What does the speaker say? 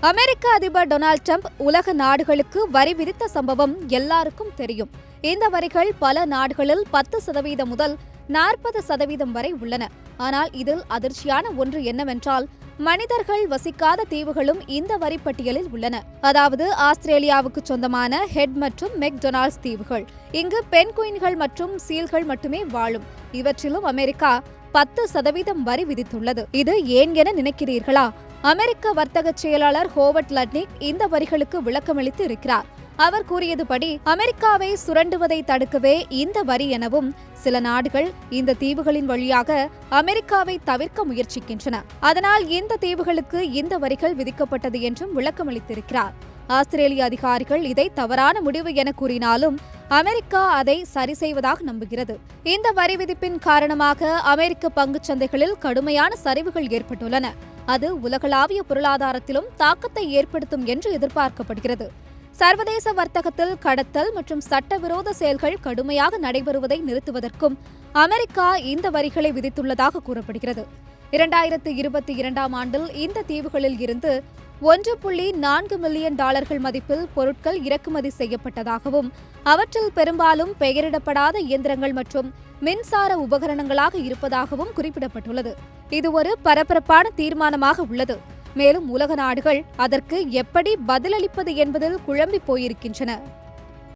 அமெரிக்க அதிபர் Donald Trump உலக நாடுகளுக்கு வரி விதித்த சம்பவம் எல்லாருக்கும் தெரியும். இந்த வரிகள் பல நாடுகளில் 10% முதல் 40% வரை உள்ளன. ஆனால் இதில் அதிர்ச்சியான ஒன்று என்னவென்றால், மனிதர்கள் வசிக்காத தீவுகளும் இந்த வரி பட்டியலில் உள்ளன. அதாவது ஆஸ்திரேலியாவுக்கு சொந்தமான ஹெட் மற்றும் மெக்டொனால்ட்ஸ் தீவுகள். இங்கு பென்குயின்கள் மற்றும் சீல்கள் மட்டுமே வாழும். இவற்றிலும் அமெரிக்கா 10% வரி விதித்துள்ளது. இது ஏன் என நினைக்கிறீர்களா? அமெரிக்க வர்த்தக செயலாளர் ஹோவர்ட் லட்னிக் இந்த வரிகளுக்கு விளக்கமளித்து இருக்கிறார். அவர் கூறியதுபடி, அமெரிக்காவை சுரண்டுவதை தடுக்கவே இந்த வரி எனவும், சில நாடுகள் இந்த தீவுகளின் வழியாக அமெரிக்காவை தவிர்க்க முயற்சிக்கின்றன. அதனால் இந்த தீவுகளுக்கு இந்த வரிகள் விதிக்கப்பட்டது என்றும் விளக்கமளித்திருக்கிறார். ஆஸ்திரேலிய அதிகாரிகள் இதை தவறான முடிவு என கூறினாலும் அமெரிக்கா அதை சரி செய்வதாக நம்புகிறது. இந்த வரி விதிப்பின் காரணமாக அமெரிக்க பங்குச் சந்தைகளில் கடுமையான சரிவுகள் ஏற்பட்டுள்ளன. அது உலகளாவிய பொருளாதாரத்திலும் தாக்கத்தை ஏற்படுத்தும் என்று எதிர்பார்க்கப்படுகிறது. சர்வதேச வர்த்தகத்தில் கடத்தல் மற்றும் சட்டவிரோத செயல்கள் கடுமையாக நடைபெறுவதை நிறுத்துவதற்கும் அமெரிக்கா இந்த வரிகளை விதித்துள்ளதாக கூறப்படுகிறது. 2022ஆம் ஆண்டில் இந்த தீவுகளில் இருந்து $1.4 மில்லியன் மதிப்பில் பொருட்கள் இறக்குமதி செய்யப்பட்டதாகவும், அவற்றில் பெரும்பாலும் பெயரிடப்படாத இயந்திரங்கள் மற்றும் மின்சார உபகரணங்களாக இருப்பதாகவும் குறிப்பிடப்பட்டுள்ளது. இது ஒரு பரபரப்பான தீர்மானமாக உள்ளது. மேலும் உலக நாடுகள் அதற்கு எப்படி பதிலளிப்பது என்பதில் குழம்பி போயிருக்கின்றன.